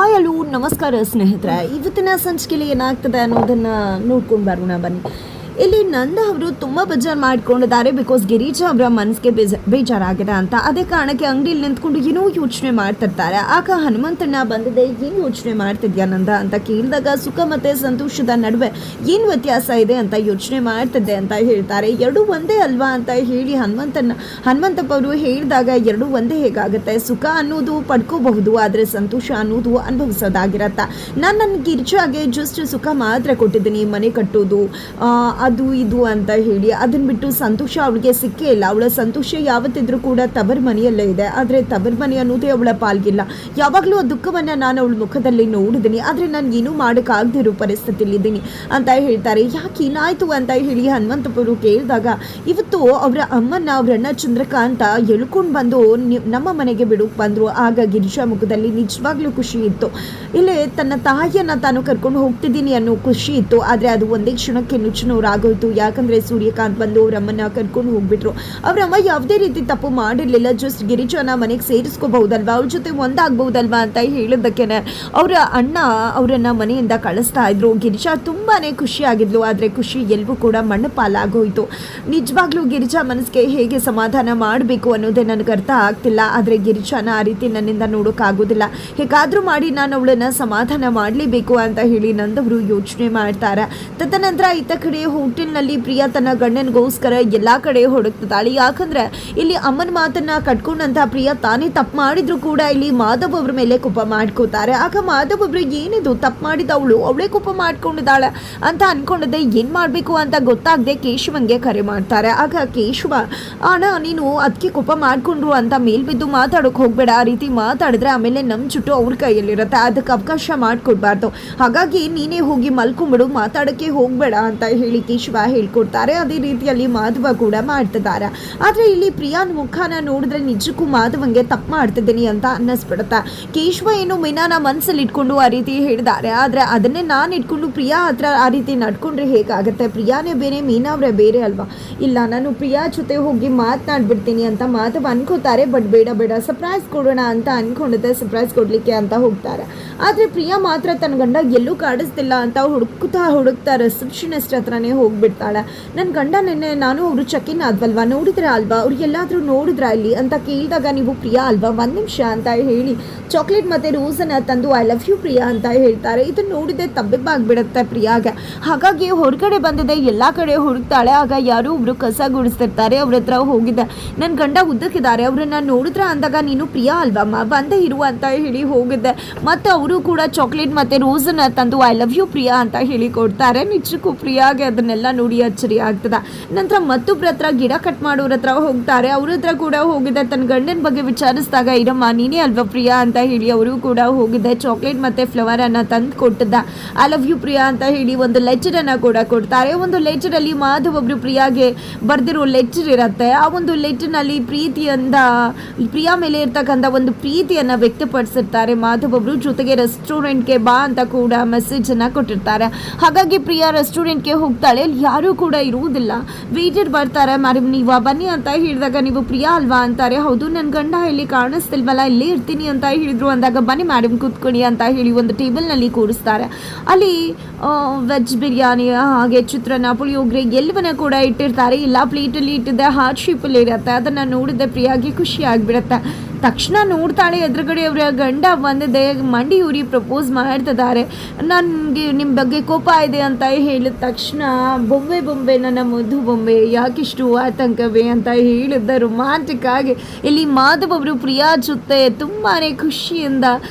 Hi hello ನಮಸ್ಕಾರ ಸ್ನೇಹಿತರೆ. ಇವತ್ತಿನ ಸಂಚಿಕೆಯಲ್ಲಿ ಏನಾಗ್ತದೆ ಅನ್ನೋದನ್ನು ನೋಡ್ಕೊಂಡು ಬರೋಣ ಬನ್ನಿ. ಇಲ್ಲಿ ನಂದ ಅವರು ತುಂಬ ಬೇಜಾರು ಮಾಡ್ಕೊಂಡಿದ್ದಾರೆ. ಬಿಕಾಸ್ ಗಿರೀಜಾ ಅವರ ಮನಸ್ಸಿಗೆ ಬೇಜಾರಾಗಿದೆ ಅಂತ. ಅದೇ ಕಾರಣಕ್ಕೆ ಅಂಗಡಿಯಲ್ಲಿ ನಿಂತ್ಕೊಂಡು ಏನೋ ಯೋಚನೆ ಮಾಡ್ತಿರ್ತಾರೆ. ಆಗ ಹನುಮಂತಣ್ಣ ಬಂದಿದೆ. ಏನು ಯೋಚನೆ ಮಾಡ್ತಿದ್ಯಾ ನಂದ ಅಂತ ಕೇಳಿದಾಗ ಸುಖ ಮತ್ತು ಸಂತೋಷದ ನಡುವೆ ಏನು ವ್ಯತ್ಯಾಸ ಇದೆ ಅಂತ ಯೋಚನೆ ಮಾಡ್ತಿದ್ದೆ ಅಂತ ಹೇಳ್ತಾರೆ. ಎರಡೂ ಒಂದೇ ಅಲ್ವಾ ಅಂತ ಹೇಳಿ ಹನುಮಂತಪ್ಪ ಅವರು ಹೇಳಿದಾಗ ಎರಡೂ ಒಂದೇ ಹೇಗಾಗುತ್ತೆ? ಸುಖ ಅನ್ನೋದು ಪಡ್ಕೋಬಹುದು, ಆದರೆ ಸಂತೋಷ ಅನ್ನೋದು ಅನುಭವಿಸೋದಾಗಿರತ್ತ. ನನ್ನ ಗಿರಿಜಾಗೆ ಜಸ್ಟ್ ಸುಖ ಮಾತ್ರ ಕೊಟ್ಟಿದ್ದೀನಿ, ಮನೆ ಕಟ್ಟೋದು ಅದು ಇದು ಅಂತ ಹೇಳಿ. ಅದನ್ನ ಬಿಟ್ಟು ಸಂತೋಷ ಅವಳಿಗೆ ಸಿಕ್ಕೇ ಇಲ್ಲ. ಅವಳ ಸಂತೋಷ ಯಾವತ್ತಿದ್ರೂ ಕೂಡ ತವರ್ ಮನೆಯಲ್ಲೇ ಇದೆ. ಆದರೆ ತವರ್ ಮನೆ ಅನ್ನೋದೇ ಅವಳ ಪಾಲ್ಗಿಲ್ಲ. ಯಾವಾಗಲೂ ಆ ದುಃಖವನ್ನು ನಾನು ಅವಳ ಮುಖದಲ್ಲಿ ನೋಡಿದ್ದೀನಿ, ಆದರೆ ನಾನು ಏನೂ ಮಾಡೋಕ್ಕಾಗದೇ ಇರೋ ಪರಿಸ್ಥಿತಿಲಿದ್ದೀನಿ ಅಂತ ಹೇಳ್ತಾರೆ. ಯಾಕೆ ಏನಾಯಿತು ಅಂತ ಹೇಳಿ ಹನುಮಂತಪ್ಪರು ಕೇಳಿದಾಗ ಇವತ್ತು ಅವರ ಅಮ್ಮನ ಅವರಣ್ಣ ಚಂದ್ರಕಾಂತ ಎಳ್ಕೊಂಡು ಬಂದು ನಮ್ಮ ಮನೆಗೆ ಬಿಡೋಕೆ ಬಂದರು. ಆಗ ಗಿರಿಜಾ ಮುಖದಲ್ಲಿ ನಿಜವಾಗ್ಲೂ ಖುಷಿ ಇತ್ತು. ಇಲ್ಲೇ ತನ್ನ ತಾಯಿಯನ್ನು ತಾನು ಕರ್ಕೊಂಡು ಹೋಗ್ತಿದ್ದೀನಿ ಅನ್ನೋ ಖುಷಿ ಇತ್ತು. ಆದರೆ ಅದು ಒಂದೇ ಕ್ಷಣಕ್ಕೆ ನುಚ್ಚುನೂರಾಗೋಯ್ತು. ಯಾಕಂದರೆ ಸೂರ್ಯಕಾಂತ್ ಬಂದು ಅವರಮ್ಮನ ಕರ್ಕೊಂಡು ಹೋಗ್ಬಿಟ್ರು. ಅವರಮ್ಮ ಯಾವುದೇ ರೀತಿ ತಪ್ಪು ಮಾಡಿರಲಿಲ್ಲ. ಜಸ್ಟ್ ಗಿರಿಜಾನ ಮನೆಗೆ ಸೇರಿಸ್ಕೋಬಹುದಲ್ವಾ, ಅವ್ರ ಜೊತೆ ಒಂದಾಗಬಹುದಲ್ವಾ ಅಂತ ಹೇಳಿದ್ದಕ್ಕೆ ಅವರ ಅಣ್ಣ ಅವರನ್ನು ಮನೆಯಿಂದ ಕಳಿಸ್ತಾ ಇದ್ರು. ಗಿರಿಜಾ ತುಂಬಾ ಖುಷಿಯಾಗಿದ್ಲು. ಆದರೆ ಖುಷಿ ಎಲ್ಲವೂ ಕೂಡ ಮಣ್ಣು ಪಾಲಾಗೋಯ್ತು. ನಿಜವಾಗ್ಲೂ ಗಿರಿಜಾ ಮನಸ್ಸಿಗೆ ಹೇಗೆ ಸಮಾಧಾನ ಮಾಡಬೇಕು ಅನ್ನೋದೇ ನನಗೆ ಅರ್ಥ ಆಗ್ತಿಲ್ಲ. ಆದರೆ ಗಿರಿಜಾನ ಆ ರೀತಿ ನನ್ನಿಂದ ನೋಡೋಕ್ಕಾಗೋದಿಲ್ಲ. ಹೇಗಾದರೂ ಮಾಡಿ ನಾನು ಅವಳನ್ನು ಸಮಾಧಾನ ಮಾಡಲೇಬೇಕು ಅಂತ ಹೇಳಿ ನಂದವರು ಯೋಚನೆ ಮಾಡ್ತಾರೆ. ತದನಂತರ ಇತ್ತ ಕಡೆ ಹೋಟೆಲ್ನಲ್ಲಿ ಪ್ರಿಯಾ ತನ್ನ ಗಂಡನಿಗೋಸ್ಕರ ಎಲ್ಲ ಕಡೆ ಹುಡುಕ್ತಿದ್ದಾಳೆ. ಯಾಕಂದರೆ ಇಲ್ಲಿ ಅಮ್ಮನ ಮಾತನ್ನು ಕಟ್ಕೊಂಡಂಥ ಪ್ರಿಯಾ ತಾನೇ ತಪ್ಪು ಮಾಡಿದ್ರು ಕೂಡ ಇಲ್ಲಿ ಮಾಧವ್ ಅವ್ರ ಮೇಲೆ ಕೋಪ ಮಾಡ್ಕೋತಾರೆ. ಆಗ ಮಾಧವ್ ಒಬ್ರು ಏನಿದು ತಪ್ಪು ಮಾಡಿದವಳು ಅವಳೇ ಕೋಪ ಮಾಡ್ಕೊಂಡಿದ್ದಾಳೆ ಅಂತ ಅನ್ಕೊಂಡಿದ್ದೆ. ಏನು ಮಾಡಬೇಕು ಅಂತ ಗೊತ್ತಾಗದೆ ಕೇಶವನ್ಗೆ ಕರೆ ಮಾಡ್ತಾರೆ. ಆಗ ಕೇಶವ, ಅಣ್ಣ ನೀನು ಅದಕ್ಕೆ ಕೋಪ ಮಾಡಿಕೊಂಡ್ರು ಅಂತ ಮೇಲ್ಬಿದ್ದು ಮಾತಾಡೋಕೆ ಹೋಗಬೇಡ. ಆ ರೀತಿ ಮಾತಾಡಿದ್ರೆ ಆಮೇಲೆ ನಮ್ಮ ಚುಟ್ಟು ಅವ್ರ ಕೈಯಲ್ಲಿರುತ್ತೆ, ಅದಕ್ಕೆ ಅವಕಾಶ ಮಾಡಿಕೊಡ್ಬಾರ್ದು. ಹಾಗಾಗಿ ನೀನೇ ಹೋಗಿ ಮಲ್ಕೊಂಬಿಡು, ಮಾತಾಡೋಕ್ಕೆ ಹೋಗಬೇಡ ಅಂತ ಹೇಳಿ ಕೇಶವ ಹೇಳ್ಕೊಡ್ತಾರೆ. ಅದೇ ರೀತಿಯಲ್ಲಿ ಮಾಧವ ಕೂಡ ಮಾಡ್ತಿದ್ದಾರೆ. ಆದರೆ ಇಲ್ಲಿ ಪ್ರಿಯಾನ್ ಮುಖಾನ ನೋಡಿದ್ರೆ ನಿಜಕ್ಕೂ ಮಾಧವಂಗೆ ತಪ್ಪು ಮಾಡ್ತಿದ್ದೀನಿ ಅಂತ ಅನ್ನಿಸ್ಬಿಡುತ್ತೆ. ಕೇಶವ ಏನು ಮೀನಾನ ಮನಸ್ಸಲ್ಲಿ ಇಟ್ಕೊಂಡು ಆ ರೀತಿ ಹೇಳಿದ್ದಾರೆ. ಆದರೆ ಅದನ್ನೇ ನಾನು ಇಟ್ಕೊಂಡು ಪ್ರಿಯಾ ಹತ್ರ ಆ ರೀತಿ ನಡ್ಕೊಂಡ್ರೆ ಹೇಗಾಗುತ್ತೆ? ಪ್ರಿಯಾನೇ ಬೇರೆ, ಮೀನಾ ಅವರೇ ಬೇರೆ ಅಲ್ವಾ? ಇಲ್ಲ, ನಾನು ಪ್ರಿಯಾ ಜೊತೆ ಹೋಗಿ ಮಾತನಾಡ್ಬಿಡ್ತೀನಿ ಅಂತ ಮಾಧವ ಅನ್ಕೋತಾರೆ. ಬಟ್ ಬೇಡ ಸರ್ಪ್ರೈಸ್ ಕೊಡೋಣ ಅಂತ ಅನ್ಕೊಂಡಿದ್ದೆ. ಸರ್ಪ್ರೈಸ್ ಕೊಡಲಿಕ್ಕೆ ಅಂತ ಹೋಗ್ತಾರೆ. ಆದರೆ ಪ್ರಿಯಾ ಮಾತ್ರ ತನ್ನ ಗಂಡ ಎಲ್ಲೂ ಕಾಡಿಸ್ತಿಲ್ಲ ಅಂತ ಹುಡುಕ್ತಾ ರಿಸೆಪ್ಷನಿಸ್ಟ್ ಹತ್ರನೇ ಹೋಗ್ಬಿಡ್ತಾಳೆ. ನನ್ನ ಗಂಡ ನೆನ್ನೆ ನಾನು ಅವರು ಚೆಕ್-ಇನ್ ಆದ್ವಲ್ವಾ, ನೋಡಿದ್ರೆ ಅಲ್ವಾ, ಅವ್ರು ಎಲ್ಲಾದರೂ ನೋಡಿದ್ರ ಇಲ್ಲಿ ಅಂತ ಕೇಳಿದಾಗ ನೀವು ಪ್ರಿಯಾ ಅಲ್ವಾ, ಒಂದು ನಿಮಿಷ ಅಂತ ಹೇಳಿ ಚಾಕ್ಲೇಟ್ ಮತ್ತು ರೋಸನ್ನು ತಂದು ಐ ಲವ್ ಯು ಪ್ರಿಯಾ ಅಂತ ಹೇಳ್ತಾರೆ. ಇದನ್ನು ನೋಡಿದೆ ತಬ್ಬಿಬ್ಬಾಗ್ಬಿಡುತ್ತೆ ಪ್ರಿಯಾಗೆ. ಹಾಗಾಗಿ ಹೊರಗಡೆ ಬಂದಿದೆ, ಎಲ್ಲ ಕಡೆ ಹುಡುಕ್ತಾಳೆ. ಆಗ ಯಾರೋ ಒಬ್ರು ಕಸ ಗುಡಿಸ್ತಿರ್ತಾರೆ. ಅವ್ರ ಹತ್ರ ಹೋಗಿದ್ದೆ, ನನ್ನ ಗಂಡ ಉದ್ದಕ್ಕಿದ್ದಾರೆ, ಅವ್ರನ್ನ ನೋಡಿದ್ರೆ ಅಂದಾಗ ನೀನು ಪ್ರಿಯಾ ಅಲ್ವಮ್ಮ, ಬಂದೇ ಇರು ಅಂತ ಹೇಳಿ ಹೋಗಿದ್ದೆ. ಮತ್ತು ಅವರು ಕೂಡ ಚಾಕ್ಲೇಟ್ ಮತ್ತು ರೋಸನ್ನು ತಂದು ಐ ಲವ್ ಯು ಪ್ರಿಯಾ ಅಂತ ಹೇಳಿ ಕೊಡ್ತಾರೆ. ನಿಜಕ್ಕೂ ಪ್ರಿಯಾಗೆ ಅದನ್ನೆಲ್ಲ ನೋಡಿ ಅಚ್ಚರಿ ಆಗ್ತದೆ. ನಂತರ ಮತ್ತೊಬ್ಬರ ಹತ್ರ ಗಿಡ ಕಟ್ ಮಾಡೋರ ಹತ್ರ ಹೋಗ್ತಾರೆ. ಅವ್ರ ಹತ್ರ ಕೂಡ ಹೋಗಿದ್ದೆ. ತನ್ನ ಗಂಡನ ಬಗ್ಗೆ ವಿಚಾರಿಸಿದಾಗ ಇರಮ್ಮ ನೀನೇ ಅಲ್ವಾ ಪ್ರಿಯಾ ಅಂತ ಹೇಳಿ ಅವರು ಕೂಡ ಹೋಗಿದ್ದೆ. ಚಾಕ್ಲೇಟ್ ಮತ್ತು ಫ್ಲವರನ್ನು ತಂದು ಕೊಟ್ಟಿದ್ದ. ಐ ಲವ್ ಯು ಪ್ರಿಯಾ ಅಂತ ಹೇಳಿ ಒಂದು ಲೆಟರನ್ನು ಕೂಡ ಕೊಡ್ತಾರೆ. ಒಂದು ಲೆಟರಲ್ಲಿ ಮಾಧವ್ ಒಬ್ರು ಪ್ರಿಯಾಗೆ ಬರೆದಿರೋ ಲೆಟರ್ ಇರುತ್ತೆ. ಆ ಒಂದು ಲೆಟರ್ನಲ್ಲಿ ಪ್ರೀತಿಯಿಂದ ಪ್ರಿಯಾ ಮೇಲೆ ಇರ್ತಕ್ಕಂಥ ಒಂದು ಪ್ರೀತಿಯನ್ನು ವ್ಯಕ್ತಪಡಿಸಿರ್ತಾರೆ ಮಾಧವ್ ಒಬ್ರು. ಜೊತೆಗೆ ರೆಸ್ಟೋರೆಂಟ್ಗೆ ಬಾ ಅಂತ ಕೂಡ ಮೆಸೇಜನ್ನು ಕೊಟ್ಟಿರ್ತಾರೆ. ಹಾಗಾಗಿ ಪ್ರಿಯಾ ರೆಸ್ಟೋರೆಂಟ್ಗೆ ಹೋಗ್ತಾಳೆ. ಅಲ್ಲಿ ಯಾರೂ ಕೂಡ ಇರುವುದಿಲ್ಲ. ವೇಟರ್ ಬರ್ತಾರೆ. ಮೇಡಮ್ ನೀವು ಬನ್ನಿ ಅಂತ ಹೇಳಿದಾಗ ನೀವು ಪ್ರಿಯಾ ಅಲ್ವಾ ಅಂತಾರೆ. ಹೌದು, ನನ್ನ ಗಂಡ ಇಲ್ಲಿ ಕಾಣಿಸ್ತಿಲ್ವಲ್ಲ, ಇಲ್ಲೇ ಇರ್ತೀನಿ ಅಂತ ಹೇಳಿದ್ರು ಅಂದಾಗ ಬನ್ನಿ ಮೇಡಮ್ ಕೂತ್ಕೊಳ್ಳಿ ಅಂತ ಹೇಳಿ ಒಂದು ಟೇಬಲ್ನಲ್ಲಿ ಕೂರಿಸ್ತಾರೆ. ಅಲ್ಲಿ ವೆಜ್ ಬಿರಿಯಾನಿ ಹಾಗೆ ಚಿತ್ರಾನ್ನ ಪುಳಿಯೋಗರೆ ಎಲ್ಲವನ್ನ ಕೂಡ ಇಟ್ಟಿರ್ತಾರೆ. ಎಲ್ಲ ಪ್ಲೇಟಲ್ಲಿ ಇಟ್ಟಿದ್ದೆ ಹಾರ್ಟ್ ಶೇಪಲ್ಲಿ ಇರುತ್ತೆ. ಅದನ್ನು ನೋಡಿದ್ದೆ ಪ್ರಿಯಾಗೆ ಖುಷಿ ಆಗಿಬಿಡುತ್ತೆ. ತಕ್ಷಣ ನೋಡ್ತಾಳೆ ಎದುರುಗಡೆ ಅವರ ಗಂಡ ಬಂದಿದೆ, ಮಂಡಿ ಊರಿ ಪ್ರಪೋಸ್ ಮಾಡ್ತಿದ್ದಾರೆ. ನನಗೆ ನಿಮ್ಮ ಬಗ್ಗೆ ಕೋಪ ಇದೆ ಅಂತ ಹೇಳಿದ ತಕ್ಷಣ ಬೊಂಬೆ ನನ್ನ ಮಧು ಬೊಂಬೆ ಯಾಕಿಷ್ಟು ಆತಂಕವೇ ಅಂತ ಹೇಳಿದ್ದ ರೊಮ್ಯಾಂಟಿಕ್ ಆಗಿ ಇಲ್ಲಿ ಮಾಧವ್ ಅವರು ಪ್ರಿಯಾ ಜೊತೆ ತುಂಬಾ ಖುಷಿಯಿಂದ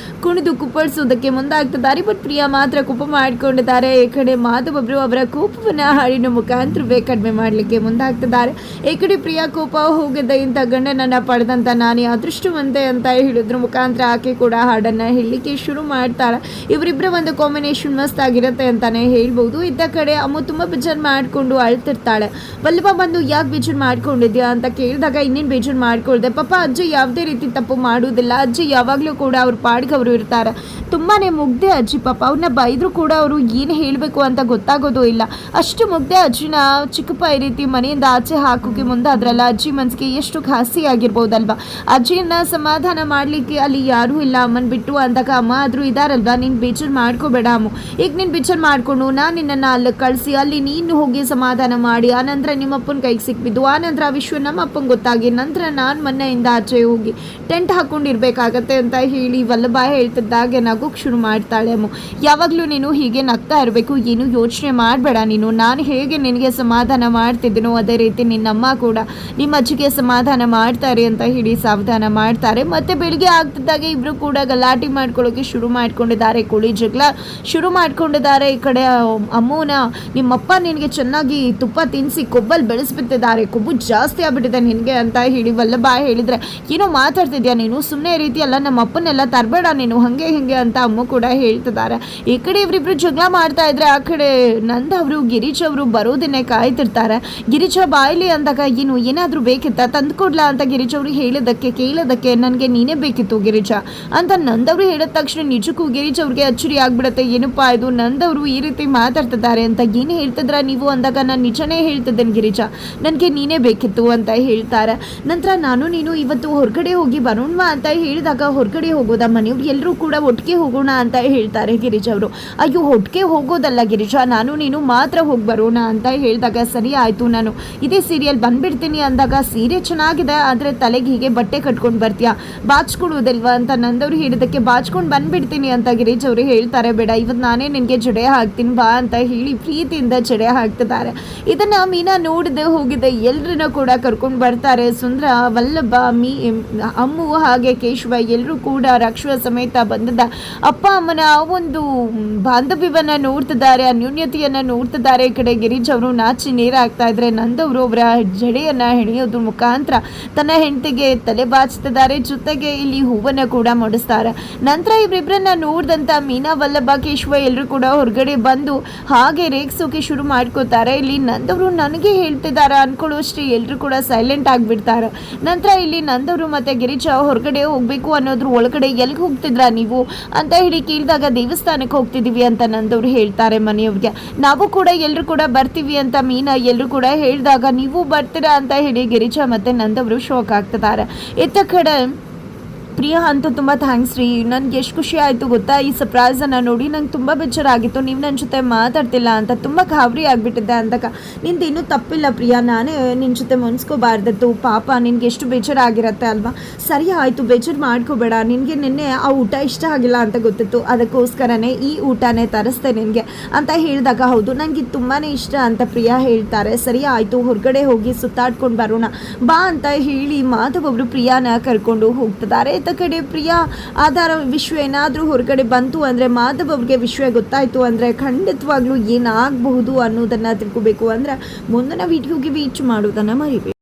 ಕುಣಿದು ಕುಪ್ಪಳಿಸೋದಕ್ಕೆ ಮುಂದಾಗ್ತಿದ್ದಾರೆ. ಬಟ್ ಪ್ರಿಯಾ ಮಾತ್ರ ಕೋಪ ಮಾಡಿಕೊಂಡಿದ್ದಾರೆ. ಈ ಕಡೆ ಮಾಧವ್ ಅವರು ಅವರ ಕೋಪವನ್ನು ಹಾಡಿನ ಮುಖಾಂತರವೇ ಕಡಿಮೆ ಮಾಡಲಿಕ್ಕೆ ಮುಂದಾಗ್ತಿದ್ದಾರೆ. ಈ ಕಡೆ ಪ್ರಿಯಾ ಕೋಪ ಹೋಗಿದ್ದ ಇಂಥ ಗಂಡನನ್ನು ಪಡೆದಂಥ ನಾನೇ ಅದೃಷ್ಟವಂತೆ ಅಂತ ಹೇಳಿದ್ರ ಮುಖಾಂತರ ಆಕೆ ಕೂಡ ಹಾಡನ್ನು ಹೇಳಲಿಕ್ಕೆ ಶುರು ಮಾಡ್ತಾಳೆ. ಇವರಿಬ್ಬರ ಒಂದು ಕಾಂಬಿನೇಷನ್ ಮಸ್ತ್ ಆಗಿರುತ್ತೆ ಅಂತಾನೆ ಹೇಳ್ಬೋದು. ಇದ್ದ ಕಡೆ ಅಮ್ಮ ತುಂಬ ಬೇಜಾರು ಮಾಡಿಕೊಂಡು ಅಳ್ತಿರ್ತಾಳೆ. ವಲ್ಲಭ ಬಂದು ಯಾಕೆ ಬೇಜಾರು ಮಾಡ್ಕೊಂಡಿದ್ಯಾ ಅಂತ ಕೇಳಿದಾಗ ಇನ್ನೇನು ಬೇಜಾರು ಮಾಡ್ಕೊಳ್ದೆ, ಪಾಪ ಅಜ್ಜಿ ಯಾವುದೇ ರೀತಿ ತಪ್ಪು ಮಾಡೋದಿಲ್ಲ, ಅಜ್ಜಿ ಯಾವಾಗಲೂ ಕೂಡ ಅವ್ರ ಪಾಡಿಗೆ ಅವರು ಇರ್ತಾರೆ, ತುಂಬಾ ಮುಗ್ದೆ ಅಜ್ಜಿ, ಪಾಪ ಅವ್ರನ್ನ ಬೈದರೂ ಕೂಡ ಅವರು ಏನು ಹೇಳಬೇಕು ಅಂತ ಗೊತ್ತಾಗೋದು ಇಲ್ಲ, ಅಷ್ಟು ಮುಗ್ದೆ ಅಜ್ಜಿನ ಚಿಕ್ಕಪ್ಪ ಈ ರೀತಿ ಮನೆಯಿಂದ ಆಚೆ ಹಾಕೋಕೆ ಮುಂದೆ ಅದರಲ್ಲ ಅಜ್ಜಿ ಮನಸ್ಸಿಗೆ ಎಷ್ಟು ಖಾಸಿ ಆಗಿರ್ಬೋದಲ್ವ. ಅಜ್ಜಿಯನ್ನ ಸಮಾಧಾನ ಮಾಡಲಿಕ್ಕೆ ಅಲ್ಲಿ ಯಾರೂ ಇಲ್ಲ ಅಮ್ಮನ ಬಿಟ್ಟು ಅಂದಾಗ, ಅಮ್ಮ ಆದರೂ ಇದಾರಲ್ವ, ನೀನು ಬೇಜಾರು ಮಾಡ್ಕೋಬೇಡ ಅಮ್ಮ, ಈಗ ನೀನು ಬೇಜಾರು ಮಾಡಿಕೊಂಡು ನಾನು ನಿನ್ನನ್ನು ಅಲ್ಲಿ ಕಳಿಸಿ ಅಲ್ಲಿ ನೀನು ಹೋಗಿ ಸಮಾಧಾನ ಮಾಡಿ ಆನಂತರ ನಿಮ್ಮಪ್ಪನ ಕೈಗೆ ಸಿಕ್ಬಿದ್ದು ಆನಂತರ ಆ ವಿಷಯ ನಮ್ಮ ಅಪ್ಪಂಗೆ ಗೊತ್ತಾಗಿ ನಂತರ ನಾನು ಮನೆಯಿಂದ ಆಚೆ ಹೋಗಿ ಟೆಂಟ್ ಹಾಕ್ಕೊಂಡಿರ್ಬೇಕಾಗತ್ತೆ ಅಂತ ಹೇಳಿ ವಲ್ಲಭ ಹೇಳ್ತಿದ್ದಾಗೆ ನಗೋಕ್ಕೆ ಶುರು ಮಾಡ್ತಾಳೆ. ಅಮ್ಮ ಯಾವಾಗಲೂ ನೀನು ಹೀಗೆ ನಗ್ತಾ ಇರಬೇಕು, ಏನು ಯೋಚನೆ ಮಾಡಬೇಡ ನೀನು, ನಾನು ಹೇಗೆ ನಿನಗೆ ಸಮಾಧಾನ ಮಾಡ್ತಿದ್ದೀನೋ ಅದೇ ರೀತಿ ನಿನ್ನಮ್ಮ ಕೂಡ ನಿಮ್ಮ ಅಜ್ಜಿಗೆ ಸಮಾಧಾನ ಮಾಡ್ತಾರೆ ಅಂತ ಹೇಳಿ ಸಾವಧಾನ ಮಾಡ್ತಾರೆ. ಮತ್ತೆ ಬೆಳಿಗ್ಗೆ ಆಗ್ತಿದ್ದಾಗೆ ಇಬ್ಬರು ಕೂಡ ಗಲಾಟೆ ಮಾಡ್ಕೊಳ್ಳೋಕೆ ಶುರು ಮಾಡ್ಕೊಂಡಿದ್ದಾರೆ, ಕೋಳಿ ಜಗಳ ಶುರು ಮಾಡ್ಕೊಂಡಿದ್ದಾರೆ. ಈ ಕಡೆ ಅಮ್ಮನ ನಿಮ್ಮಪ್ಪ ನಿನಗೆ ಚೆನ್ನಾಗಿ ತುಪ್ಪ ತಿನ್ನಿಸಿ ಕೊಬ್ಬಲ್ಲಿ ಬೆಳೆಸ್ಬಿಟ್ಟಿದ್ದಾರೆ, ಕೊಬ್ಬು ಜಾಸ್ತಿ ಆಗ್ಬಿಟ್ಟಿದೆ ನಿನಗೆ ಅಂತ ಹೇಳಿ ವಲ್ಲಭ ಹೇಳಿದರೆ, ಏನೋ ಮಾತಾಡ್ತಿದ್ಯಾ ನೀನು, ಸುಮ್ಮನೆ ರೀತಿ ಅಲ್ಲ, ನಮ್ಮ ಅಪ್ಪನ್ನೆಲ್ಲ ತರಬೇಡ ನೀನು ಹಾಗೆ ಹೀಗೆ ಅಂತ ಅಮ್ಮ ಕೂಡ ಹೇಳ್ತಿದ್ದಾರೆ. ಈ ಕಡೆ ಇವರಿಬ್ರು ಜಗಳ ಮಾಡ್ತಾ ಇದ್ರೆ ಆ ಕಡೆ ನಂದ ಅವರು ಗಿರೀಶ್ ಅವರು ಬರೋದನ್ನೇ ಕಾಯ್ತಿರ್ತಾರೆ. ಗಿರೀಶ ಬಾಯ್ಲಿ ಅಂದಾಗ ಏನಾದರೂ ಬೇಕಿತ್ತ ತಂದುಕೊಡ್ಲಾ ಅಂತ ಗಿರೀಶ್ ಅವರು ಕೇಳೋದಕ್ಕೆ ನನಗೆ ನೀನೇ ಬೇಕಿತ್ತು ಗಿರೀಶ ಅಂತ ನಂದವರು ಹೇಳಿದ ತಕ್ಷಣ ನಿಜಕ್ಕೂ ಗಿರೀಶ್ ಅವ್ರಿಗೆ ಅಚ್ಚರಿ ಆಗ್ಬಿಡುತ್ತೆ, ಏನಪ್ಪಾ ಇದು ನಂದವರು ಈ ರೀತಿ ಮಾತಾಡ್ತಿದ್ದಾರೆ ಅಂತ, ಏನು ಹೇಳ್ತಿದ್ರ ನೀವು ಅಂದಾಗ ನಾನು ನಿಜನೇ ಹೇಳ್ತಿದ್ದೇನೆ ಗಿರೀಶ, ನನಗೆ ನೀನೇ ಬೇಕಿತ್ತು ಅಂತ ಹೇಳ್ತಾರೆ. ನಂತರ ನಾನು ನೀನು ಇವತ್ತು ಹೊರಗಡೆ ಹೋಗಿ ಬರೋಣ ಅಂತ ಹೇಳಿದಾಗ, ಹೊರಗಡೆ ಹೋಗೋದ ಮನೆಯವ್ರು ಎಲ್ಲರೂ ಕೂಡ ಒಟ್ಟಿಗೆ ಹೋಗೋಣ ಅಂತ ಹೇಳ್ತಾರೆ ಗಿರೀಶ್ ಅವರು. ಅಯ್ಯೋ ಒಟ್ಟಿಗೆ ಹೋಗೋದಲ್ಲ ಗಿರೀಶ, ನಾನು ನೀನು ಮಾತ್ರ ಹೋಗಿ ಬರೋಣ ಅಂತ ಹೇಳಿದಾಗ, ಸರಿ ಆಯಿತು ನಾನು ಇದೇ ಸೀರಿಯಲ್ ಬಂದ್ಬಿಡ್ತೀನಿ ಅಂದಾಗ, ಸೀರೆ ಚೆನ್ನಾಗಿದೆ ಆದರೆ ತಲೆಗೆ ಹೀಗೆ ಬಟ್ಟೆ ಕಟ್ಕೊಂಡು ಬರ್ತೀಯಾ, ಬಾಚ್ಕೊಡೋದಿಲ್ವಾ ಅಂತ ನಂದವ್ರು ಹೇಳಿದಕ್ಕೆ ಬಾಚ್ಕೊಂಡು ಬಂದ್ಬಿಡ್ತೀನಿ ಅಂತ ಗಿರೀಶ್ ಅವರು ಹೇಳ್ತಾರೆ. ಬೇಡ ಇವತ್ತು ನಾನೇ ನಿನಗೆ ಜಡೆ ಹಾಕ್ತೀನಿ ಬಾ ಅಂತ ಹೇಳಿ ಪ್ರೀತಿಯಿಂದ ಜಡೆ ಹಾಕ್ತಿದ್ದಾರೆ. ಇದನ್ನು ಮೀನಾ ನೋಡದೆ ಹೋಗಿದೆ, ಎಲ್ಲರನ್ನ ಕೂಡ ಕರ್ಕೊಂಡು ಬರ್ತಾರೆ. ಸುಂದರ, ವಲ್ಲಭ, ಅಮ್ಮು ಹಾಗೆ ಕೇಶವ ಎಲ್ಲರೂ ಕೂಡ ರಕ್ಷುವ ಸಮೇತ ಬಂದಿದ್ದ ಅಪ್ಪ ಅಮ್ಮನ ಒಂದು ಬಾಂಧವ್ಯವನ್ನು ನೋಡ್ತಿದ್ದಾರೆ, ಅನ್ಯೋನ್ಯತೆಯನ್ನು ನೋಡ್ತಿದ್ದಾರೆ. ಈ ಕಡೆ ಗಿರೀಶ್ ಅವರು ನಾಚಿ ನೀರಾಗ್ತಾ ಇದ್ರೆ ನಂದವರು ಅವರ ಜಡೆಯನ್ನು ಹೆಣೆಯೋದ್ರ ಮುಖಾಂತರ ತನ್ನ ಹೆಂಡತಿಗೆ ತಲೆ ಬಾಚ್ತಿದ್ದಾರೆ, ಜೊತೆಗೆ ಇಲ್ಲಿ ಹೂವನ್ನು ಕೂಡ ಮಾಡಿಸ್ತಾರೆ. ನಂತರ ಇವರಿಬ್ಬರನ್ನ ನೋಡಿದಂಥ ಮೀನಾ, ವಲ್ಲಭ, ಕೇಶವ ಎಲ್ಲರೂ ಕೂಡ ಹೊರಗಡೆ ಬಂದು ಹಾಗೆ ರೇಗಿಸೋಕೆ ಶುರು ಮಾಡ್ಕೋತಾರೆ. ಇಲ್ಲಿ ನಂದವರು ನನಗೆ ಹೇಳ್ತಿದ್ದಾರೆ ಅನ್ಕೊಳ್ಳೋಷ್ಟೇ ಎಲ್ಲರೂ ಕೂಡ ಸೈಲೆಂಟ್ ಆಗಿಬಿಡ್ತಾರೆ. ನಂತರ ಇಲ್ಲಿ ನಂದವರು ಮತ್ತು ಗಿರೀಶ ಹೊರಗಡೆ ಹೋಗಬೇಕು ಅನ್ನೋದ್ರ ಒಳಗಡೆ ಎಲ್ಲಿಗೆ ಹೋಗ್ತಿದ್ರಾ ನೀವು ಅಂತ ಹೇಳಿ ಕೇಳಿದಾಗ, ದೇವಸ್ಥಾನಕ್ಕೆ ಹೋಗ್ತಿದ್ದೀವಿ ಅಂತ ನಂದವರು ಹೇಳ್ತಾರೆ ಮನೆಯವ್ರಿಗೆ. ನಾವು ಕೂಡ ಎಲ್ಲರೂ ಕೂಡ ಬರ್ತೀವಿ ಅಂತ ಮೀನಾ ಎಲ್ಲರೂ ಕೂಡ ಹೇಳಿದಾಗ, ನೀವು ಬರ್ತೀರಾ ಅಂತ ಹೇಳಿ ಗಿರೀಶ ಮತ್ತು ನಂದವರು ಶಾಕ್ ಆಗ್ತಿದ್ದಾರೆ. ಇತ್ತ ಕಡೆ ಪ್ರಿಯಾ ಅಂತೂ ತುಂಬ ಥ್ಯಾಂಕ್ಸ್ ರೀ, ನನಗೆ ಎಷ್ಟು ಖುಷಿ ಆಯಿತು ಗೊತ್ತಾ, ಈ ಸರ್ಪ್ರೈಸನ್ನು ನೋಡಿ ನಂಗೆ ತುಂಬ ಬೇಜಾರಾಗಿತ್ತು, ನೀವು ನನ್ನ ಜೊತೆ ಮಾತಾಡ್ತಿಲ್ಲ ಅಂತ, ತುಂಬ ಗಾಬರಿ ಆಗಿಬಿಟ್ಟಿದ್ದೆ ಅಂದಾಗ, ನಿಂದು ಇನ್ನೂ ತಪ್ಪಿಲ್ಲ ಪ್ರಿಯಾ, ನಾನೇ ನಿನ್ನ ಜೊತೆ ಮುನ್ಸ್ಕೋಬಾರ್ದಿತ್ತು, ಪಾಪ ನಿನಗೆ ಎಷ್ಟು ಬೇಜಾರಾಗಿರತ್ತೆ ಅಲ್ವಾ, ಸರಿ ಆಯಿತು ಬೇಜಾರು ಮಾಡ್ಕೋಬೇಡ, ನಿನಗೆ ನಿನ್ನೆ ಆ ಊಟ ಇಷ್ಟ ಆಗಿಲ್ಲ ಅಂತ ಗೊತ್ತಿತ್ತು, ಅದಕ್ಕೋಸ್ಕರನೇ ಈ ಊಟನೇ ತರಿಸ್ದೆ ನಿನಗೆ ಅಂತ ಹೇಳಿದಾಗ, ಹೌದು ನನಗೆ ತುಂಬಾ ಇಷ್ಟ ಅಂತ ಪ್ರಿಯಾ ಹೇಳ್ತಾರೆ. ಸರಿ ಆಯಿತು ಹೊರಗಡೆ ಹೋಗಿ ಸುತ್ತಾಡ್ಕೊಂಡು ಬರೋಣ ಬಾ ಅಂತ ಹೇಳಿ ಮಾಧವ್ ಅವರು ಪ್ರಿಯಾನ ಕರ್ಕೊಂಡು ಹೋಗ್ತಿದ್ದಾರೆ. ಕಡೆ ಪ್ರಿಯಾ ಆಧಾರ ವಿಷಯ ಏನಾದರೂ ಹೊರಗಡೆ ಬಂತು ಅಂದರೆ, ಮಾಧವ್ ಅವ್ರಿಗೆ ವಿಷಯ ಗೊತ್ತಾಯಿತು ಅಂದರೆ ಖಂಡಿತವಾಗ್ಲೂ ಏನಾಗಬಹುದು ಅನ್ನೋದನ್ನು ತಿಳ್ಕೋಬೇಕು ಅಂದರೆ ಮುಂದಿನ ವಿಡಿಯೋಗೆ ವೀಚ್ ಮಾಡೋದನ್ನು ಮರಿಬೇಕು.